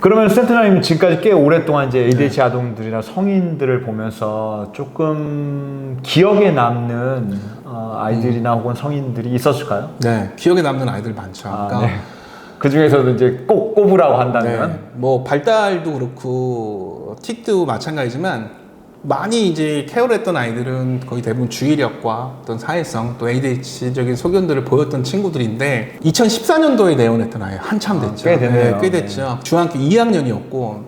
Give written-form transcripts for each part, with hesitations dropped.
그러면 센터장님 지금까지 꽤 오랫동안 이제 ADHD 아동들이나 성인들을 보면서 조금 기억에 남는 아이들이나 혹은 성인들이 있었을까요? 네, 기억에 남는 아이들 많죠. 그러니까 네. 그 중에서도 이제 꼭 꼽으라고 한다면? 네, 뭐 발달도 그렇고 틱도 마찬가지지만 많이 이제 케어를 했던 아이들은 거의 대부분 주의력과 어떤 사회성 또 ADHD적인 소견들을 보였던 친구들인데 2014년도에 내원했던 아이 한참 됐죠. 꽤 됐네요. 네, 꽤 됐죠. 중학교 2학년이었고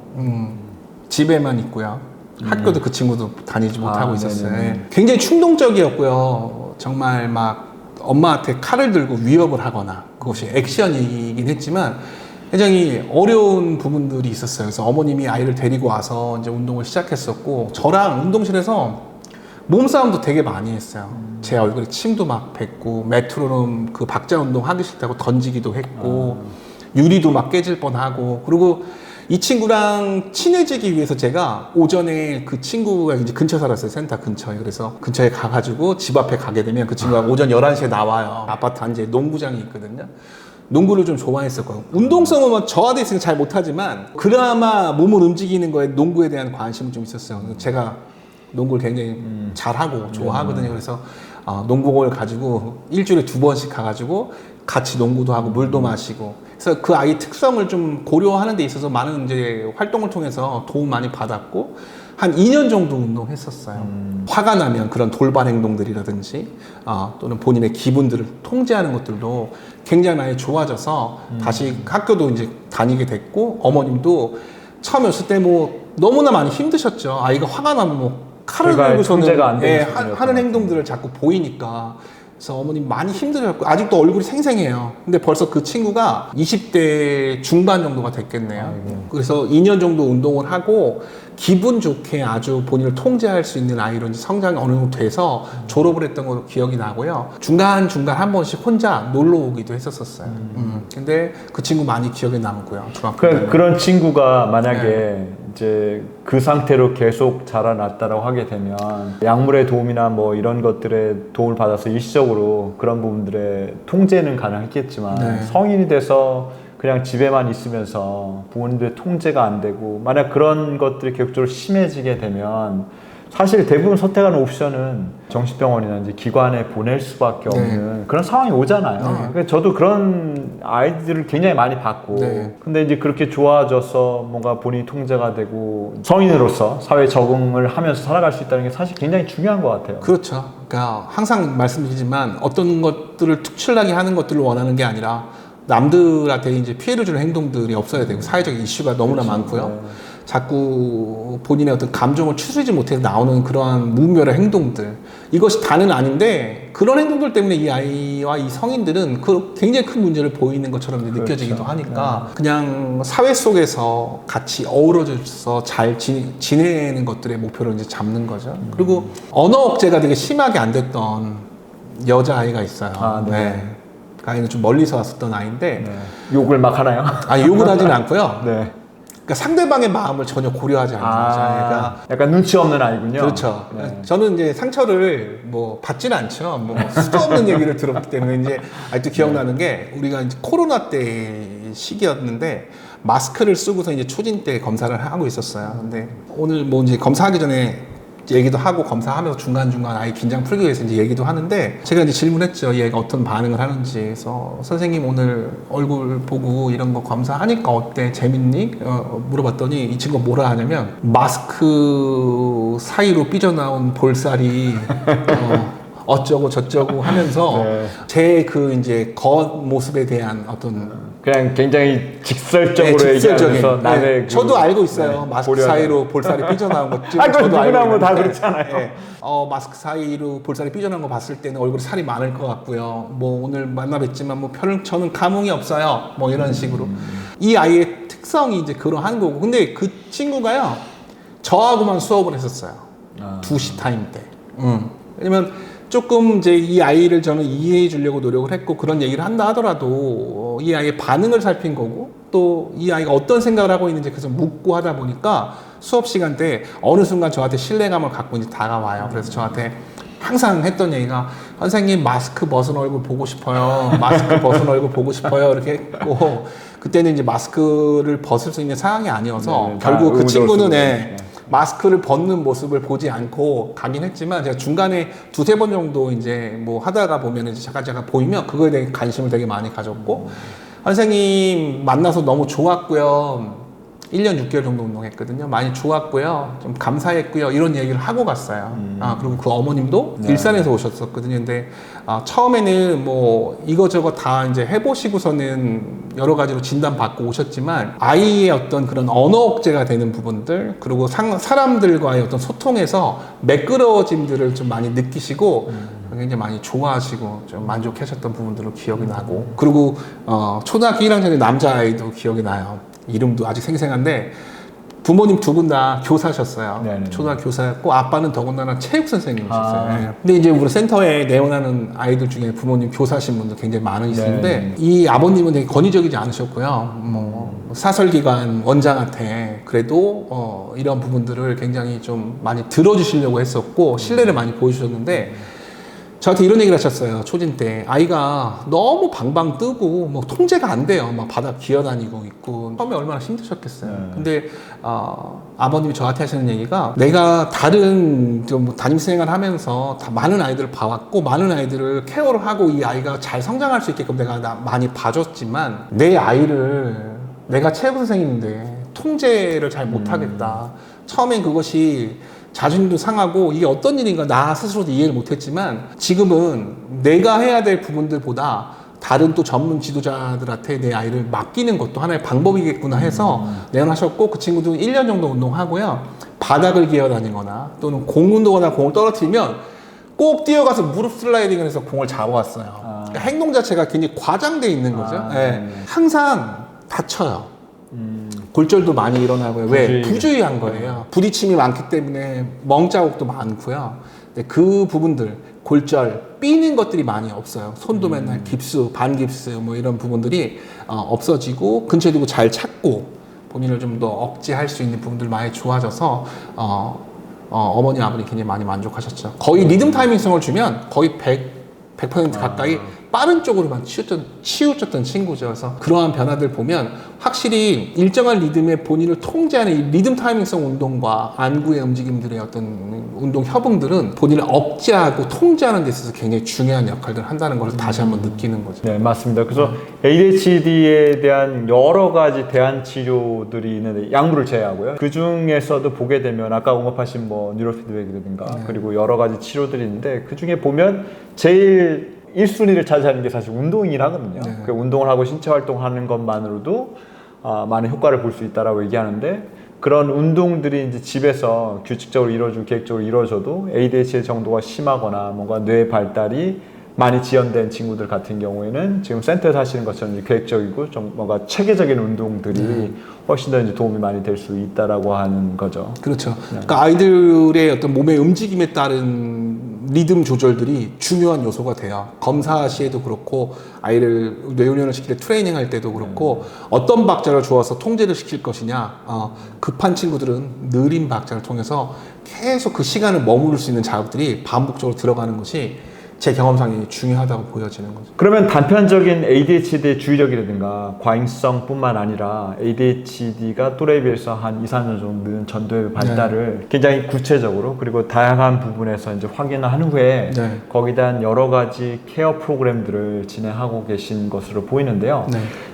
집에만 있고요. 학교도 그 친구도 다니지 못하고 있었어요. 네네네. 굉장히 충동적이었고요. 정말 막 엄마한테 칼을 들고 위협을 하거나 그것이 액션이긴 했지만 굉장히 어려운 부분들이 있었어요. 그래서 어머님이 아이를 데리고 와서 이제 운동을 시작했었고 저랑 운동실에서 몸싸움도 되게 많이 했어요. 제 얼굴에 침도 막 뱉고 메트로놈 그 박자 운동 하기 싫다고 던지기도 했고 유리도 막 깨질 뻔하고 그리고 이 친구랑 친해지기 위해서 제가 오전에 그 친구가 이제 근처 살았어요. 센터 근처에. 그래서 근처에 가가지고 집 앞에 가게 되면 그 친구가 오전 11시에 나와요. 아파트 단지에 농구장이 있거든요. 농구를 좀 좋아했었고 운동성은 뭐 저하돼 있으니까 잘 못하지만 그나마 몸을 움직이는 거에 농구에 대한 관심은 좀 있었어요. 제가 농구를 굉장히 잘하고 좋아하거든요. 그래서 농구공을 가지고 일주일에 2번씩 가가지고 같이 농구도 하고 물도 마시고 그래서 그 아이 특성을 좀 고려하는 데 있어서 많은 이제 활동을 통해서 도움 많이 받았고 한 2년 정도 운동했었어요. 화가 나면 그런 돌발 행동들이라든지 또는 본인의 기분들을 통제하는 것들도 굉장히 많이 좋아져서 다시 학교도 이제 다니게 됐고 어머님도 처음에 왔을 때 뭐 너무나 많이 힘드셨죠. 아이가 화가 나면 뭐 칼을 들고서는 하는 행동들을 자꾸 보이니까 그래서 어머님 많이 힘들었고 아직도 얼굴이 생생해요. 근데 벌써 그 친구가 20대 중반 정도가 됐겠네요. 그래서 2년 정도 운동을 하고 기분 좋게 아주 본인을 통제할 수 있는 아이로 이제 성장이 어느 정도 돼서 졸업을 했던 걸로 기억이 나고요. 중간중간 한 번씩 혼자 놀러 오기도 했었어요. 근데 그 친구 많이 기억에 남고요. 중학교 그런 친구가 만약에 이제 그 상태로 계속 자라났다라고 하게 되면 약물의 도움이나 뭐 이런 것들의 도움을 받아서 일시적으로 그런 부분들의 통제는 가능했겠지만 성인이 돼서 그냥 집에만 있으면서 부모님들의 통제가 안 되고 만약 그런 것들이 계속적으로 심해지게 되면 사실 대부분 선택하는 옵션은 정신병원이나 이제 기관에 보낼 수밖에 없는 그런 상황이 오잖아요. 그래서 저도 그런 아이들을 굉장히 많이 봤고 근데 이제 그렇게 좋아져서 뭔가 본인이 통제가 되고 성인으로서 사회에 적응을 하면서 살아갈 수 있다는 게 사실 굉장히 중요한 것 같아요. 그렇죠. 그러니까 항상 말씀드리지만 어떤 것들을 특출나게 하는 것들을 원하는 게 아니라 남들한테 이제 피해를 주는 행동들이 없어야 되고 사회적 이슈가 너무나 많고요. 자꾸 본인의 어떤 감정을 추스리지 못해서 나오는 그러한 무분별한 행동들 이것이 다는 아닌데 그런 행동들 때문에 이 아이와 이 성인들은 굉장히 큰 문제를 보이는 것처럼 느껴지기도 하니까 그냥 사회 속에서 같이 어우러져서 잘 지내는 것들의 목표를 이제 잡는 거죠. 그리고 언어 억제가 되게 심하게 안 됐던 여자아이가 있어요. 그 아이는 좀 멀리서 왔었던 아이인데 욕을 막 하나요? 아니 욕을 하지는 않고요. 그러니까 상대방의 마음을 전혀 고려하지 않는 거죠. 약간 눈치 없는 아이군요. 그렇죠. 저는 이제 상처를 뭐 받지는 않죠. 뭐 수도 없는 얘기를 들었기 때문에 이제 아직도 기억나는 게 우리가 이제 코로나 때 시기였는데 마스크를 쓰고서 이제 초진 때 검사를 하고 있었어요. 근데 오늘 뭐 이제 검사하기 전에 얘기도 하고 검사하면서 중간중간 아이 긴장 풀기 위해서 이제 얘기도 하는데 제가 이제 질문했죠. 얘가 어떤 반응을 하는지. 그래서 선생님 오늘 얼굴 보고 이런 거 검사하니까 어때? 재밌니? 물어봤더니 이 친구가 뭐라 하냐면 마스크 사이로 삐져나온 볼살이 어쩌고 저쩌고 하면서 제 그 이제 겉모습에 대한 어떤 그냥 굉장히 직설적으로 얘기하면서 남의 저도 알고 있어요. 마스크 사이로 볼살이 삐져나온 것 저도 알고 있는데 다 그렇잖아요. 마스크 사이로 볼살이 삐져나온 거 봤을 때는 얼굴에 살이 많을 것 같고요. 뭐 오늘 만나 뵀지만 뭐 저는 감흥이 없어요. 뭐 이런 식으로 이 아이의 특성이 이제 그러한 거고 근데 그 친구가요 저하고만 수업을 했었어요. 2시 타임 때. 왜냐면 조금 이제 이 아이를 저는 이해해 주려고 노력을 했고 그런 얘기를 한다 하더라도 이 아이의 반응을 살핀 거고 또 이 아이가 어떤 생각을 하고 있는지 계속 묻고 하다 보니까 수업 시간 때 어느 순간 저한테 신뢰감을 갖고 이제 다가와요. 그래서 저한테 항상 했던 얘기가 선생님 마스크 벗은 얼굴 보고 싶어요. 마스크 벗은 얼굴 보고 싶어요. 이렇게 했고 그때는 이제 마스크를 벗을 수 있는 상황이 아니어서 네, 결국 그 친구는 네. 마스크를 벗는 모습을 보지 않고 가긴 했지만 제가 중간에 두세 번 정도 이제 뭐 하다가 보면 이제 잠깐 보이면 그거에 대해 관심을 되게 많이 가졌고 선생님 만나서 너무 좋았고요. 1년 6개월 정도 운동했거든요. 많이 좋았고요. 좀 감사했고요. 이런 얘기를 하고 갔어요. 그리고 그 어머님도 네. 일산에서 오셨었거든요. 근데 처음에는 뭐 이거저거 다 이제 해보시고서는 여러 가지로 진단받고 오셨지만 아이의 어떤 그런 언어 억제가 되는 부분들 그리고 사람들과의 어떤 소통에서 매끄러워짐들을 좀 많이 느끼시고 굉장히 많이 좋아하시고 좀 만족하셨던 부분들로 기억이 나고 그리고 초등학교 1학년의 남자아이도 기억이 나요. 이름도 아직 생생한데 부모님 두 분 다 교사셨어요. 네네. 초등학교 교사였고 아빠는 더군다나 체육 선생님이셨어요. 아. 네. 근데 이제 우리 센터에 내원하는 아이들 중에 부모님 교사신 분들 굉장히 많으시는데 네. 이 아버님은 되게 권위적이지 않으셨고요. 뭐 사설기관 원장한테 그래도 이런 부분들을 굉장히 좀 많이 들어주시려고 했었고 신뢰를 많이 보여주셨는데 저한테 이런 얘기를 하셨어요. 초진 때 아이가 너무 방방 뜨고 뭐 통제가 안 돼요. 막 바닥 기어다니고 있고 처음에 얼마나 힘드셨겠어요. 네. 근데 아버님이 저한테 하시는 얘기가 내가 다른 좀 담임생활 하면서 다 많은 아이들을 봐왔고 많은 아이들을 케어를 하고 이 아이가 잘 성장할 수 있게끔 내가 많이 봐줬지만 내 아이를 내가 체육 선생님인데 통제를 잘 못하겠다. 처음엔 그것이 자존심도 상하고 이게 어떤 일인가 나 스스로도 이해를 못했지만 지금은 내가 해야 될 부분들보다 다른 또 전문 지도자들한테 내 아이를 맡기는 것도 하나의 방법이겠구나 해서 내원하셨고 그 친구도 1년 정도 운동하고요. 바닥을 기어다니거나 또는 공 운동하다 공을 떨어뜨리면 꼭 뛰어가서 무릎 슬라이딩을 해서 공을 잡아왔어요. 그러니까 행동 자체가 굉장히 과장돼 있는 거죠. 네. 항상 다쳐요. 골절도 많이 일어나고요. 왜? 부주의한 거예요. 부딪힘이 많기 때문에 멍자국도 많고요. 근데 그 부분들, 골절, 삐는 것들이 많이 없어요. 손도 맨날 깁스, 반깁스 뭐 이런 부분들이 없어지고 근처에 두고 잘 찾고 본인을 좀 더 억제할 수 있는 부분들 많이 좋아져서 어머니 아버님 굉장히 많이 만족하셨죠. 거의 리듬 타이밍성을 주면 거의 100% 가까이 빠른 쪽으로만 치우쳤던 친구죠. 그래서 그러한 변화들 보면 확실히 일정한 리듬에 본인을 통제하는 이 리듬 타이밍성 운동과 안구의 움직임들의 어떤 운동 협응들은 본인을 억제하고 통제하는 데 있어서 굉장히 중요한 역할들을 한다는 것을 다시 한번 느끼는 거죠. 네, 맞습니다. 그래서 ADHD에 대한 여러 가지 대안 치료들이 있는데 약물을 제외하고요. 그 중에서도 보게 되면 아까 언급하신 뭐 뉴로피드백이라든가 그리고 여러 가지 치료들이 있는데 그 중에 보면 제일 1순위를 차지하는 게 사실 운동이긴 하거든요. 네. 그 운동을 하고 신체 활동하는 것만으로도 많은 효과를 볼 수 있다라고 얘기하는데 그런 운동들이 이제 집에서 규칙적으로 이루어지고 계획적으로 이루어져도 ADHD 정도가 심하거나 뭔가 뇌 발달이 많이 지연된 친구들 같은 경우에는 지금 센터에서 하시는 것처럼 이제 계획적이고 좀 뭔가 체계적인 운동들이 훨씬 더 이제 도움이 많이 될 수 있다라고 하는 거죠. 그렇죠. 그러니까 아이들의 어떤 몸의 움직임에 따른 리듬 조절들이 중요한 요소가 돼요. 검사 시에도 그렇고 아이를 뇌훈련을 시킬 때 트레이닝 할 때도 그렇고 어떤 박자를 주어서 통제를 시킬 것이냐 급한 친구들은 느린 박자를 통해서 계속 그 시간을 머무를 수 있는 작업들이 반복적으로 들어가는 것이 제 경험상이 중요하다고 보여지는 거죠. 그러면 단편적인 ADHD의 주의력이라든가 과잉성뿐만 아니라 ADHD가 또래에 비해서 한 2, 3년 정도 늦은 전두엽의 발달을 굉장히 구체적으로 그리고 다양한 부분에서 이제 확인을 한 후에 거기에 대한 여러 가지 케어 프로그램들을 진행하고 계신 것으로 보이는데요.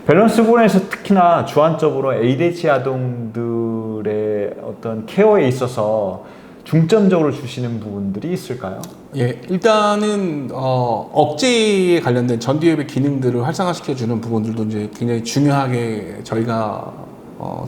밸런스 부분에서 특히나 주안적으로 ADHD 아동들의 어떤 케어에 있어서 중점적으로 주시는 부분들이 있을까요? 예, 일단은 억제에 관련된 전두엽의 기능들을 활성화시켜주는 부분들도 이제 굉장히 중요하게 저희가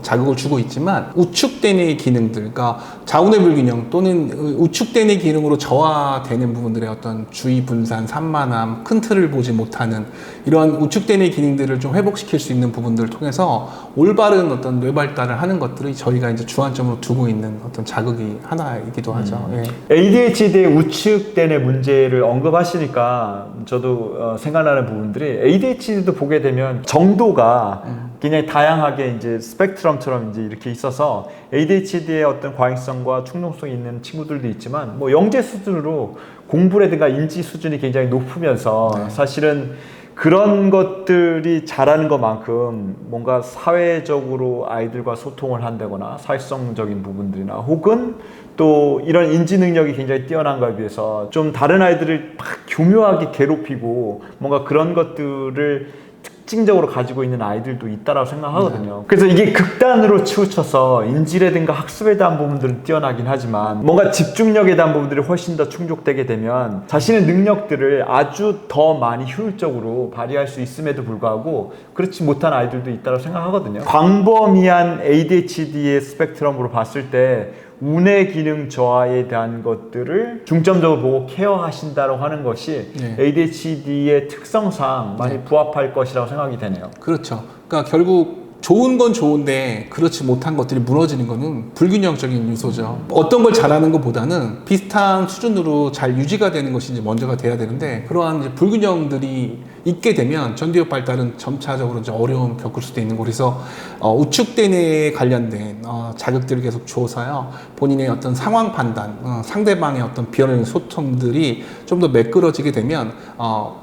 자극을 주고 있지만 우측대뇌 기능들, 그러니까 좌우뇌 불균형 또는 우측대뇌 기능으로 저하되는 부분들의 어떤 주의 분산, 산만함, 큰 틀을 보지 못하는 이러한 우측대뇌 기능들을 좀 회복시킬 수 있는 부분들을 통해서 올바른 어떤 뇌 발달을 하는 것들이 저희가 이제 주안점으로 두고 있는 어떤 자극이 하나이기도 하죠. 예. ADHD의 우측대뇌 문제를 언급하시니까 저도 생각나는 부분들이 ADHD도 보게 되면 정도가 굉장히 다양하게 이제 스펙트럼처럼 이제 이렇게 있어서 ADHD의 어떤 과잉성과 충동성이 있는 친구들도 있지만 뭐 영재 수준으로 공부라든가 인지 수준이 굉장히 높으면서 네. 사실은 그런 것들이 잘하는 것만큼 뭔가 사회적으로 아이들과 소통을 한다거나 사회성적인 부분들이나 혹은 또 이런 인지 능력이 굉장히 뛰어난 거에 비해서 좀 다른 아이들을 막 교묘하게 괴롭히고 뭔가 그런 것들을 특징적으로 가지고 있는 아이들도 있다라고 생각하거든요. 그래서 이게 극단으로 치우쳐서 인지라든가 학습에 대한 부분들은 뛰어나긴 하지만 뭔가 집중력에 대한 부분들이 훨씬 더 충족되게 되면 자신의 능력들을 아주 더 많이 효율적으로 발휘할 수 있음에도 불구하고 그렇지 못한 아이들도 있다고 생각하거든요. 광범위한 ADHD의 스펙트럼으로 봤을 때 운의 기능 저하에 대한 것들을 중점적으로 보고 케어하신다고 하는 것이 네. ADHD의 특성상 많이 네. 부합할 것이라고 생각이 되네요. 그렇죠. 그러니까 결국 좋은 건 좋은데 그렇지 못한 것들이 무너지는 거는 불균형적인 요소죠. 어떤 걸 잘하는 것보다는 비슷한 수준으로 잘 유지가 되는 것이 이제 먼저가 돼야 되는데 그러한 이제 불균형들이 있게 되면 전두엽 발달은 점차적으로 이제 어려움 겪을 수도 있는 거. 그래서 우측대뇌에 관련된 자극들을 계속 줘서요 본인의 어떤 상황 판단, 상대방의 어떤 비언어적 소통들이 좀 더 매끄러지게 되면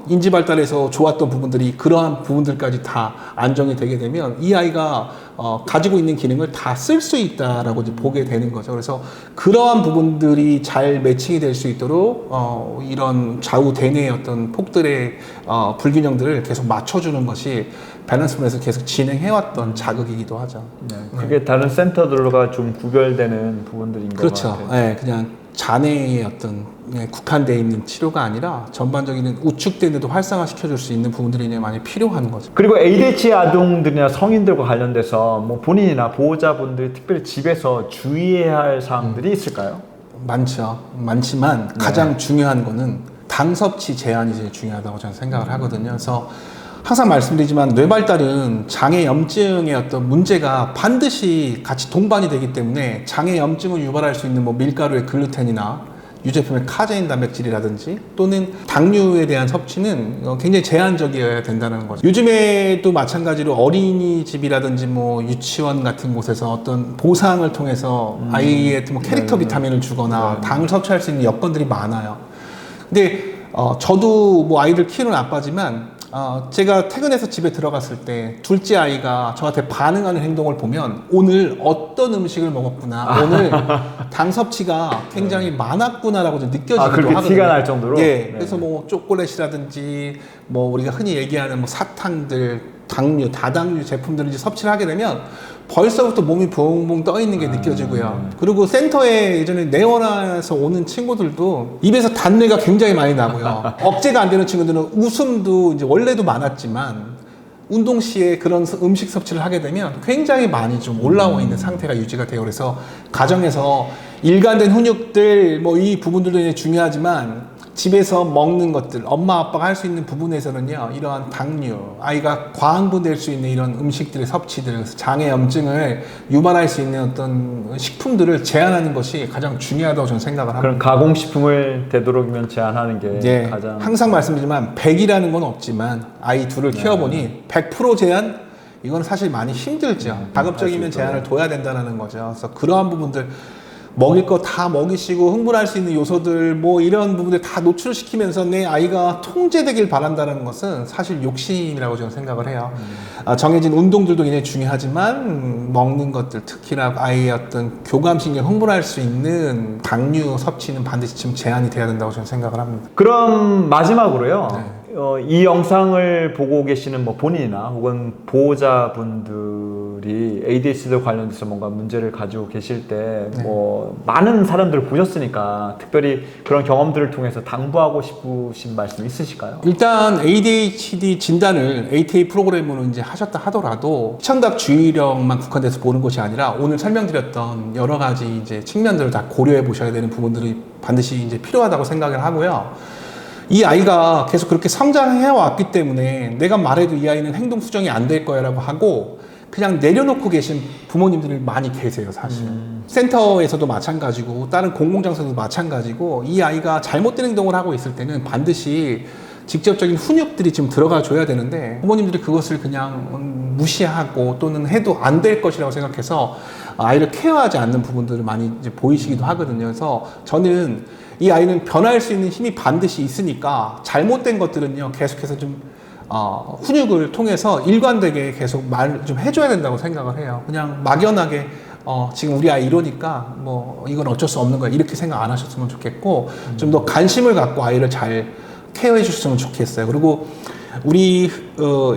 인지 발달에서 좋았던 부분들이 그러한 부분들까지 다 안정이 되게 되면 이 아이가 가지고 있는 기능을 다 쓸 수 있다라고 이제 보게 되는 거죠. 그래서 그러한 부분들이 잘 매칭이 될 수 있도록 이런 좌우 대뇌의 어떤 폭들의 불균형들을 계속 맞춰주는 것이 밸런스풀에서 계속 진행해왔던 자극이기도 하죠. 네, 그게 다른 센터들과 좀 구별되는 부분들인 것 그렇죠. 같아요. 네, 그냥 잔해의 어떤 국한되어 있는 치료가 아니라 전반적인 우측대뇌도 활성화시켜줄 수 있는 부분들이 많이 필요한 거죠. 그리고 ADHD 아동들이나 성인들과 관련돼서 뭐 본인이나 보호자분들이 특별히 집에서 주의해야 할 사항들이 있을까요? 많죠. 많지만 가장 중요한 거는 당 섭취 제한이 제일 중요하다고 저는 생각을 하거든요. 그래서 항상 말씀드리지만 뇌발달은 장애염증의 어떤 문제가 반드시 같이 동반이 되기 때문에 장애염증을 유발할 수 있는 뭐 밀가루의 글루텐이나 유제품의 카제인 단백질이라든지 또는 당류에 대한 섭취는 굉장히 제한적이어야 된다는 거죠. 요즘에도 마찬가지로 어린이집이라든지 뭐 유치원 같은 곳에서 어떤 보상을 통해서 아이의 뭐 캐릭터 비타민을 주거나 당을 섭취할 수 있는 여건들이 많아요. 근데 저도 뭐 아이들 키우는 아빠지만 제가 퇴근해서 집에 들어갔을 때 둘째 아이가 저한테 반응하는 행동을 보면 오늘 어떤 음식을 먹었구나, 오늘 당 섭취가 굉장히 많았구나라고 좀 느껴지기도 그렇게 하거든요. 티가 날 정도로? 예, 네. 그래서 뭐 초콜릿이라든지 뭐 우리가 흔히 얘기하는 뭐 사탕들, 당류, 다당류 제품들을 이제 섭취를 하게 되면 벌써부터 몸이 붕붕 떠 있는 게 느껴지고요. 그리고 센터에 예전에 내원해서 오는 친구들도 입에서 단내가 굉장히 많이 나고요. 억제가 안 되는 친구들은 웃음도 이제 원래도 많았지만 운동 시에 그런 음식 섭취를 하게 되면 굉장히 많이 좀 올라와 있는 상태가 유지가 돼요. 그래서 가정에서 일관된 훈육들 뭐 이 부분들도 이제 중요하지만 집에서 먹는 것들, 엄마 아빠가 할 수 있는 부분에서는요, 이러한 당류, 아이가 과항분될 수 있는 이런 음식들의 섭취들, 장애염증을 유발할 수 있는 어떤 식품들을 제한하는 것이 가장 중요하다고 저는 생각을 합니다. 그럼 가공식품을 되도록이면 제한하는 게 가장 항상 말씀드리지만 100이라는 건 없지만 아이 둘을 키워보니 100% 제한? 이건 사실 많이 힘들죠. 가급적이면 제한을 둬야 된다는 거죠. 그래서 그러한 부분들 먹일 거 다 먹이시고 흥분할 수 있는 요소들 뭐 이런 부분들 다 노출시키면서 내 아이가 통제되길 바란다는 것은 사실 욕심이라고 저는 생각을 해요. 정해진 운동들도 굉장히 중요하지만 먹는 것들 특히나 아이의 어떤 교감신경 흥분할 수 있는 당류 섭취는 반드시 지금 제한이 돼야 된다고 저는 생각을 합니다. 그럼 마지막으로요. 이 영상을 보고 계시는 뭐 본인이나 혹은 보호자분들이 ADHD 관련돼서 뭔가 문제를 가지고 계실 때 뭐 많은 사람들을 보셨으니까 특별히 그런 경험들을 통해서 당부하고 싶으신 말씀 있으실까요? 일단 ADHD 진단을 ATA 프로그램으로 이제 하셨다 하더라도 시청각 주의력만 국한돼서 보는 것이 아니라 오늘 설명드렸던 여러 가지 이제 측면들을 다 고려해 보셔야 되는 부분들이 반드시 이제 필요하다고 생각을 하고요. 이 아이가 계속 그렇게 성장해 왔기 때문에 내가 말해도 이 아이는 행동 수정이 안 될 거야라고 하고 그냥 내려놓고 계신 부모님들이 많이 계세요, 사실. 센터에서도 마찬가지고 다른 공공장소도 마찬가지고 이 아이가 잘못된 행동을 하고 있을 때는 반드시 직접적인 훈육들이 좀 들어가 줘야 되는데 부모님들이 그것을 그냥 무시하고 또는 해도 안 될 것이라고 생각해서 아이를 케어하지 않는 부분들을 많이 이제 보이시기도 하거든요. 그래서 저는 이 아이는 변할 수 있는 힘이 반드시 있으니까 잘못된 것들은요 계속해서 좀 훈육을 통해서 일관되게 계속 말을 좀 해줘야 된다고 생각을 해요. 그냥 막연하게 지금 우리 아이 이러니까 뭐 이건 어쩔 수 없는 거야 이렇게 생각 안 하셨으면 좋겠고 좀 더 관심을 갖고 아이를 잘 케어해 주셨으면 좋겠어요. 그리고 우리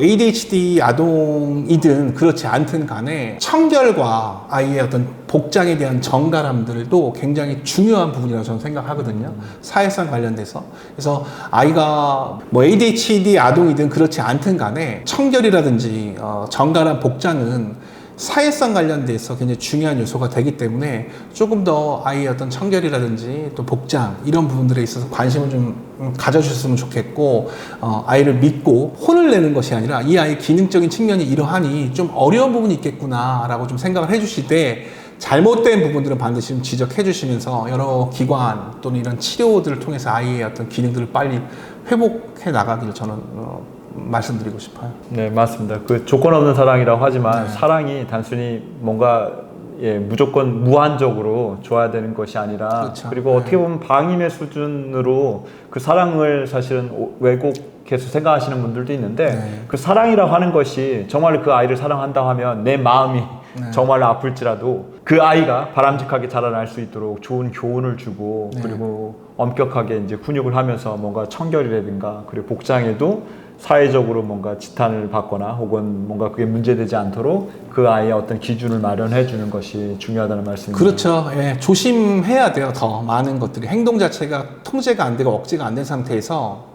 ADHD 아동이든 그렇지 않든 간에 청결과 아이의 어떤 복장에 대한 정갈함들도 굉장히 중요한 부분이라고 저는 생각하거든요. 사회성 관련돼서. 그래서 아이가 뭐 ADHD 아동이든 그렇지 않든 간에 청결이라든지 정갈한 복장은 사회성 관련돼서 굉장히 중요한 요소가 되기 때문에 조금 더 아이의 어떤 청결이라든지 또 복장 이런 부분들에 있어서 관심을 좀 가져주셨으면 좋겠고 아이를 믿고 혼을 내는 것이 아니라 이 아이의 기능적인 측면이 이러하니 좀 어려운 부분이 있겠구나 라고 좀 생각을 해주실 때 잘못된 부분들은 반드시 좀 지적해 주시면서 여러 기관 또는 이런 치료들을 통해서 아이의 어떤 기능들을 빨리 회복해 나가기를 저는 말씀드리고 싶어요. 네, 맞습니다. 그 조건 없는 사랑이라고 하지만 네. 사랑이 단순히 뭔가 무조건 무한적으로 줘야 되는 것이 아니라 그렇죠. 그리고 네. 어떻게 보면 방임의 수준으로 그 사랑을 사실은 왜곡해서 생각하시는 분들도 있는데 네. 그 사랑이라고 하는 것이 정말 그 아이를 사랑한다 하면 내 마음이 네. 정말 아플지라도 그 아이가 바람직하게 자라날 수 있도록 좋은 교훈을 주고 네. 그리고 엄격하게 이제 훈육을 하면서 뭔가 청결이라든가 그리고 복장에도 사회적으로 뭔가 지탄을 받거나 혹은 뭔가 그게 문제되지 않도록 그 아이의 어떤 기준을 마련해 주는 것이 중요하다는 말씀입니다. 그렇죠. 예, 조심해야 돼요. 더 많은 것들이 행동 자체가 통제가 안 되고 억제가 안 된 상태에서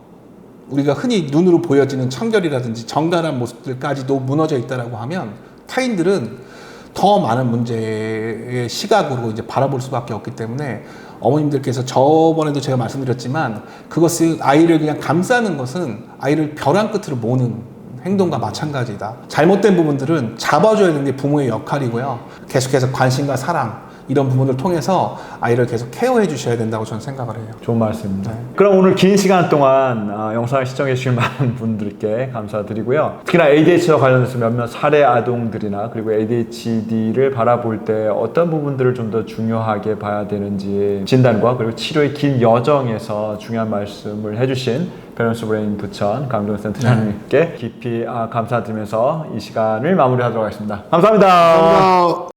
우리가 흔히 눈으로 보여지는 청결이라든지 정갈한 모습들까지도 무너져 있다라고 하면 타인들은 더 많은 문제의 시각으로 이제 바라볼 수밖에 없기 때문에 어머님들께서 저번에도 제가 말씀드렸지만 그것을 아이를 그냥 감싸는 것은 아이를 벼랑 끝으로 모는 행동과 마찬가지다. 잘못된 부분들은 잡아줘야 되는 게 부모의 역할이고요. 계속해서 관심과 사랑 이런 부분을 통해서 아이를 계속 케어해 주셔야 된다고 저는 생각을 해요. 좋은 말씀입니다. 네. 그럼 오늘 긴 시간 동안 영상을 시청해 주신 많은 분들께 감사드리고요. 특히나 ADHD와 관련해서 몇몇 사례 아동들이나 그리고 ADHD를 바라볼 때 어떤 부분들을 좀 더 중요하게 봐야 되는지 진단과 그리고 치료의 긴 여정에서 중요한 말씀을 해주신 밸런스 브레인 부천 강동 센터장님께 깊이 감사드리면서 이 시간을 마무리하도록 하겠습니다. 감사합니다. 감사합니다.